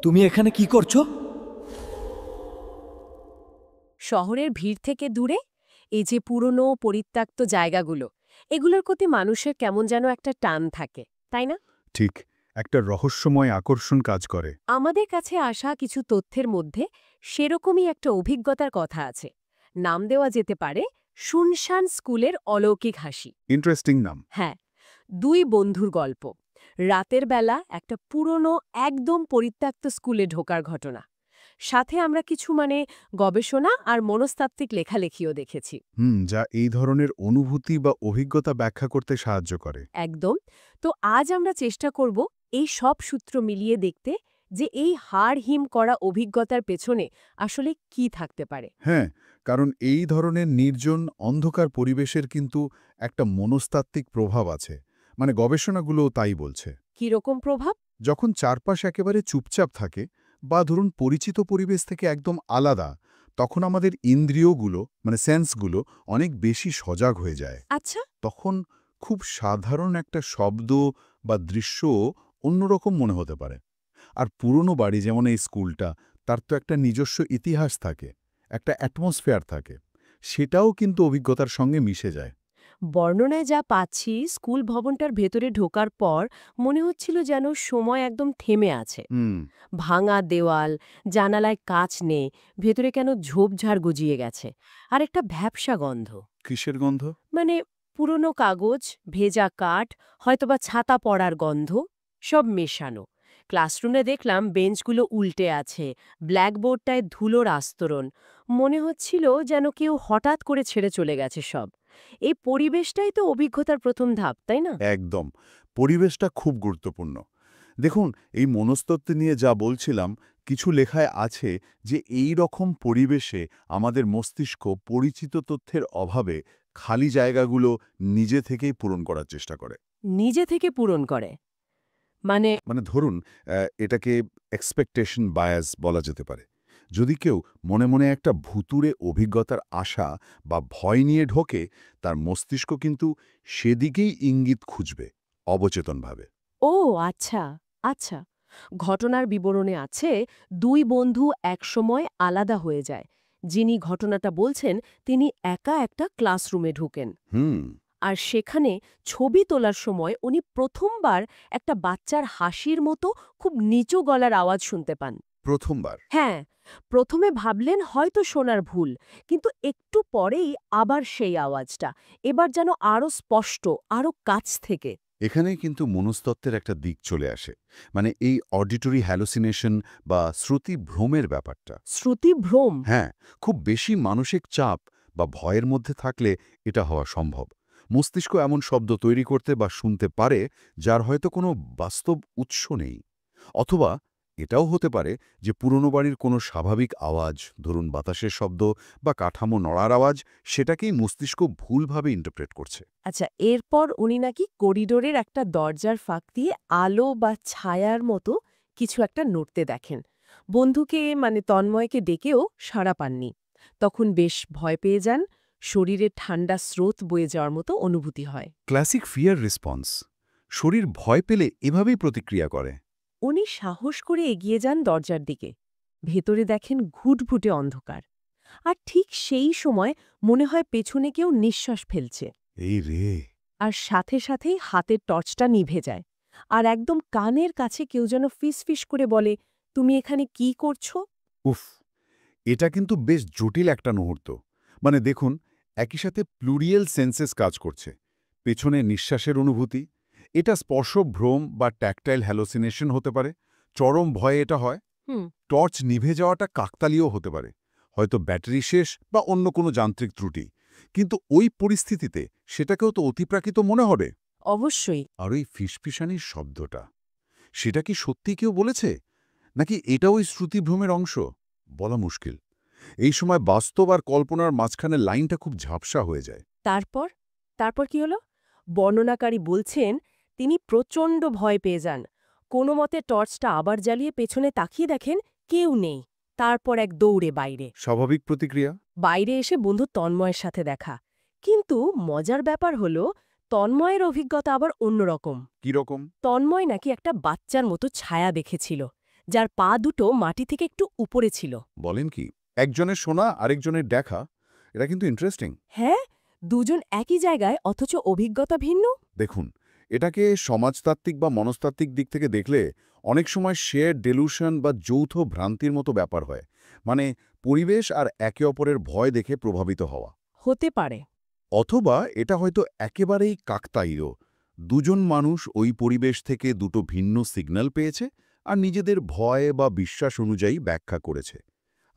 তুমি এখানে কি করছো? শহরের ভিড় থেকে দূরে এই যে পুরনো পরিত্যক্ত জায়গাগুলো, এগুলোর প্রতি মানুষের কেমন যেন একটা টান থাকে, তাই না? ঠিক, একটা রহস্যময় আকর্ষণ কাজ করে। আমাদের কাছে আসা কিছু তথ্যের মধ্যে সেরকমই একটা অভিজ্ঞতার কথা আছে। নাম দেওয়া যেতে পারে শুনশান স্কুলের অলৌকিক হাসি। ইন্টারেস্টিং নাম। হ্যাঁ, দুই বন্ধুর গল্প। রাতের বেলা একটা পুরনো একদম পরিত্যক্ত স্কুলে ঢোকার ঘটনা। সাথে আমরা কিছু গবেষণা আর মনস্তাত্ত্বিক লেখালেখিও দেখেছি। যা এই ধরনের অনুভূতি বা অভিজ্ঞতা ব্যাখ্যা করতে সাহায্য করে। একদম। তো আজ আমরা চেষ্টা করব এই সব সূত্র মিলিয়ে দেখতে যে এই হাড় হিম করা অভিজ্ঞতার পেছনে আসলে কি থাকতে পারে। হ্যাঁ, কারণ এই ধরনের নির্জন অন্ধকার পরিবেশের কিন্তু একটা মনস্তাত্ত্বিক প্রভাব আছে। মানে গবেষণাগুলোও তাই বলছে। কিরকম প্রভাব? যখন চারপাশ একেবারে চুপচাপ থাকে বা ধরুন পরিচিত পরিবেশ থেকে একদম আলাদা, তখন আমাদের ইন্দ্রিয়গুলো মানে সেন্সগুলো অনেক বেশি সজাগ হয়ে যায়। আচ্ছা। তখন খুব সাধারণ একটা শব্দ বা দৃশ্য অন্যরকম মনে হতে পারে। আর পুরনো বাড়ি যেমন এই স্কুলটা, তার তো একটা নিজস্ব ইতিহাস থাকে, একটা অ্যাটমসফিয়ার থাকে, সেটাও কিন্তু অভিজ্ঞতার সঙ্গে মিশে যায়। বর্ণনায় যা পাচ্ছি, স্কুল ভবনটার ভেতরে ঢোকার পর মনে হচ্ছিল যেন সময় একদম থেমে আছে। হুম। ভাঙা দেওয়াল, জানালায় কাচ নেই, ভেতরে কেন ঝোপঝাড় গজিয়ে গেছে, আর একটা ভ্যাপসা গন্ধ। কিসের গন্ধ? মানে পুরনো কাগজ, ভেজা কাঠ, হয়তোবা ছাতা পড়ার গন্ধ, সব মেশানো। ক্লাসরুমে দেখলাম বেঞ্চগুলো উল্টে আছে, ব্ল্যাকবোর্ডটায় ধুলোর আস্তরণ। মনে হচ্ছিল যেন কেউ হঠাৎ করে ছেড়ে চলে গেছে সব। এই পরিবেশটাই তো অভিজ্ঞতার প্রথম ধাপ, তাই না? একদম। পরিবেশটা খুব গুরুত্বপূর্ণ। দেখুন, এই মনস্তত্ত্ব নিয়ে যা বলছিলাম, কিছু লেখায় আছে যে এই রকম পরিবেশে আমাদের মস্তিষ্ক পরিচিত তথ্যের অভাবে খালি জায়গাগুলো নিজে থেকেই পূরণ করার চেষ্টা করে। নিজে থেকে পূরণ করে? মানে? মানে ধরুন, এটাকে এক্সপেকটেশন বায়াস বলা যেতে পারে। যদি কেউ মনে মনে একটা ভুতুড়ে অভিজ্ঞতার আশা বা ভয় নিয়ে ঢোকে, তার মস্তিষ্ক কিন্তু সেদিকেই ইঙ্গিত খুঁজবে অবচেতনভাবে। ও আচ্ছা, আচ্ছা। ঘটনার বিবরণে আছে দুই বন্ধু একসময় আলাদা হয়ে যায়। যিনি ঘটনাটা বলছেন তিনি একা একটা ক্লাসরুমে ঢুকেন। হুম। আর সেখানে ছবি তোলার সময় উনি প্রথমবার একটা বাচ্চার হাসির মতো খুব নিচু গলার আওয়াজ শুনতে পান। প্রথমবার? হ্যাঁ, প্রথমে ভাবলেন হয়তো শোনার ভুল, কিন্তু একটু পরেই আবার সেই আওয়াজটা, এবার যেন আরও স্পষ্ট, আরও কাছ থেকে। এখানেই কিন্তু মনস্তত্ত্বের একটা দিক চলে আসে। মানে এই অডিটরি হ্যালোসিনেশন বা শ্রুতি ভ্রমের ব্যাপারটা। শ্রুতিভ্রম? হ্যাঁ, খুব বেশি মানসিক চাপ বা ভয়ের মধ্যে থাকলে এটা হওয়া সম্ভব। মস্তিষ্ক এমন শব্দ তৈরি করতে বা শুনতে পারে যার হয়তো কোনো বাস্তব উৎস নেই। অথবা এটাও হতে পারে যে পুরনো বাড়ির কোনো স্বাভাবিক আওয়াজ, ধরুন বাতাসের শব্দ বা কাঠামো নড়ার আওয়াজ, সেটাকেই মস্তিষ্ক ভুলভাবে ইন্টারপ্রেট করছে। আচ্ছা, এরপর উনি নাকি করিডোরের একটা দরজার ফাঁক দিয়ে আলো বা ছায়ার মতো কিছু একটা নড়তে দেখেন। বন্ধুকে তন্ময়কে ডেকেও সাড়া পাননি। তখন বেশ ভয় পেয়ে যান, শরীরে ঠান্ডা স্রোত বয়ে যাওয়ার মতো অনুভূতি হয়। Classic fear response. শরীর ভয় পেলে এভাবেই প্রতিক্রিয়া করে। উনি সাহস করে এগিয়ে যান দরজার দিকে। ভেতরে দেখেন ঘুটঘুটে অন্ধকার। আর ঠিক সেই সময় মনে হয় পেছনে কেউ নিঃশ্বাস ফেলছে। এই রে! আর সাথে সাথেই হাতের টর্চটা নিভে যায়। আর একদম কানের কাছে কেউ যেন ফিসফিস করে বলে, তুমি এখানে কি করছো? উফ! এটা কিন্তু বেশ জটিল একটা মুহূর্ত। মানে দেখুন, একই সাথে প্লুরিয়াল সেন্সেস কাজ করছে। পেছনে নিঃশ্বাসের অনুভূতি, এটা স্পর্শ ভ্রম বা ট্যাকটাইল হ্যালোসিনেশন হতে পারে। চরম ভয়ে এটা হয়। হুম। টর্চ নিভে যাওয়াটা কাকতালীয় হতে পারে। হয়তো ব্যাটারি শেষ বা অন্য কোনো যান্ত্রিক ত্রুটি। কিন্তু ওই পরিস্থিতিতে সেটাকেও তো অতিপ্রাকৃত মনে হবে। অবশ্যই। আর ওই ফিসফিসানির শব্দটা, সেটা কি সত্যি কেউ বলেছে? নাকি এটা ওই শ্রুতিভ্রমের অংশ? বলা মুশকিল। এই সময় বাস্তব আর কল্পনার মাঝখানে লাইনটা খুব ঝাপসা হয়ে যায়। তারপর? তারপর কি হলো? বর্ণনাকারী বলছেন, তিনি প্রচণ্ড ভয় পেয়ে যান। কোনো মতে টর্চটা আবার জ্বালিয়ে পেছনে তাকিয়ে দেখেন কেউ নেই। তারপর এক দৌড়ে বাইরে। স্বাভাবিক প্রতিক্রিয়া? বাইরে এসে বন্ধু তন্ময়ের সাথে দেখা। কিন্তু মজার ব্যাপার হলো, তন্ময়ের অভিজ্ঞতা আবার অন্যরকম। কিরকম? তন্ময় নাকি একটা বাচ্চার মতো ছায়া দেখেছিল, যার পা দুটো মাটি থেকে একটু উপরে ছিল। বলেন কি, একজনের শোনা আরেকজনের দেখা, এটা কিন্তু ইন্টারেস্টিং। হ্যাঁ, দুজন একই জায়গায় অথচ অভিজ্ঞতা ভিন্ন। দেখুন, এটাকে সমাজতাত্ত্বিক বা মনস্তাত্ত্বিক দিক থেকে দেখলে অনেক সময় শেয়ার ডেলুশন বা যৌথ ভ্রান্তির মতো ব্যাপার হয়। মানে পরিবেশ আর একে অপরের ভয় দেখে প্রভাবিত হওয়া। হতে পারে। অথবা এটা হয়তো একেবারেই কাকতায়ীয়, দুজন মানুষ ওই পরিবেশ থেকে দুটো ভিন্ন সিগন্যাল পেয়েছে আর নিজেদের ভয় বা বিশ্বাস অনুযায়ী ব্যাখ্যা করেছে।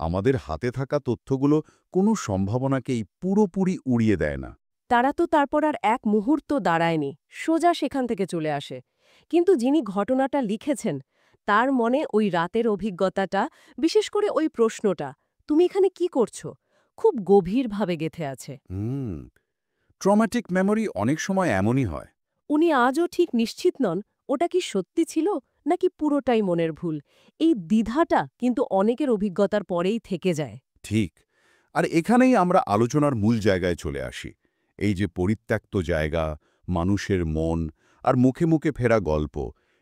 আমাদের হাতে থাকা তথ্যগুলো কোনো সম্ভাবনাকেই পুরোপুরি উড়িয়ে দেয় না। তারা তো তারপর আর এক মুহূর্ত দাঁড়ায়নি, সোজা সেখান থেকে চলে আসে। কিন্তু যিনি ঘটনাটা লিখেছেন, তার মনে ওই রাতের অভিজ্ঞতাটা, বিশেষ করে ওই প্রশ্নটা, তুমি এখানে কি করছো, খুব গভীরভাবে গেঁথে আছে। ট্রমাটিক মেমোরি অনেক সময় এমনই হয়। উনি আজও ঠিক নিশ্চিত নন ওটা কি সত্যি ছিল নাকি পুরোটাই মনের ভুল। এই দ্বিধাটা কিন্তু অনেকের অভিজ্ঞতার পরেই থেকে যায়। ঠিক। আর এখানেই আমরা আলোচনার মূল জায়গায় চলে আসি। এই যে পরিত্যক্ত জায়গা, মানুষের মন আর মুখে মুখে ফেরা গল্প,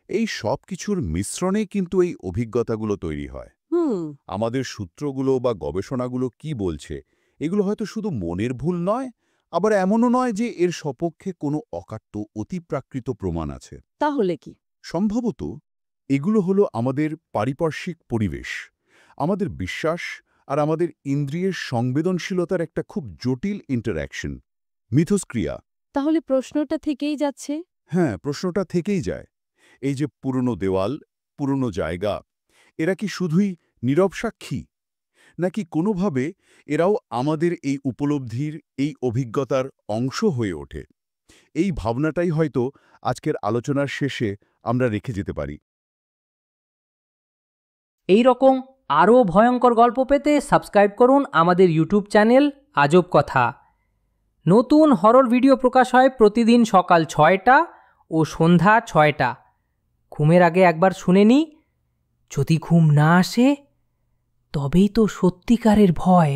এই সব কিছুর মিশ্রণে কিন্তু এই অভিজ্ঞতাগুলো তৈরি হয়। হুম। আমাদের সূত্রগুলো বা গবেষণাগুলো কি বলছে, এগুলো হয়তো শুধু মনের ভুল নয়, আবার এমনও নয় যে এর সপক্ষে কোনো অকাট্য অতিপ্রাকৃত প্রমাণ আছে। তাহলে কি? সম্ভবত এগুলো হলো আমাদের পারিপার্শ্বিক পরিবেশ, আমাদের বিশ্বাস আর আমাদের ইন্দ্রিয়ের সংবেদনশীলতার একটা খুব জটিল ইন্টারঅ্যাকশন, মিথস্ক্রিয়া। তাহলে প্রশ্নটা থেকেই যাচ্ছে। হ্যাঁ, প্রশ্নটা থেকেই যায়। এই যে পুরনো দেওয়াল, পুরনো জায়গা, এরা কি শুধুই নীরব সাক্ষী, নাকি কোনোভাবে এরাও আমাদের এই উপলব্ধির, এই অভিজ্ঞতার অংশ হয়ে ওঠে? এই ভাবনাটাই হয়তো আজকের আলোচনার শেষে আমরা রেখে যেতে পারি। এই রকম আরও ভয়ঙ্কর গল্প পেতে সাবস্ক্রাইব করুন আমাদের ইউটিউব চ্যানেল আজব কথা। নতুন হরর ভিডিও প্রকাশ হয় প্রতিদিন সকাল ৬টা ও সন্ধ্যা ৬টা। ঘুমের আগে একবার শুনে নি, যদি ঘুম না আসে তবেই তো সত্যিকারের ভয়।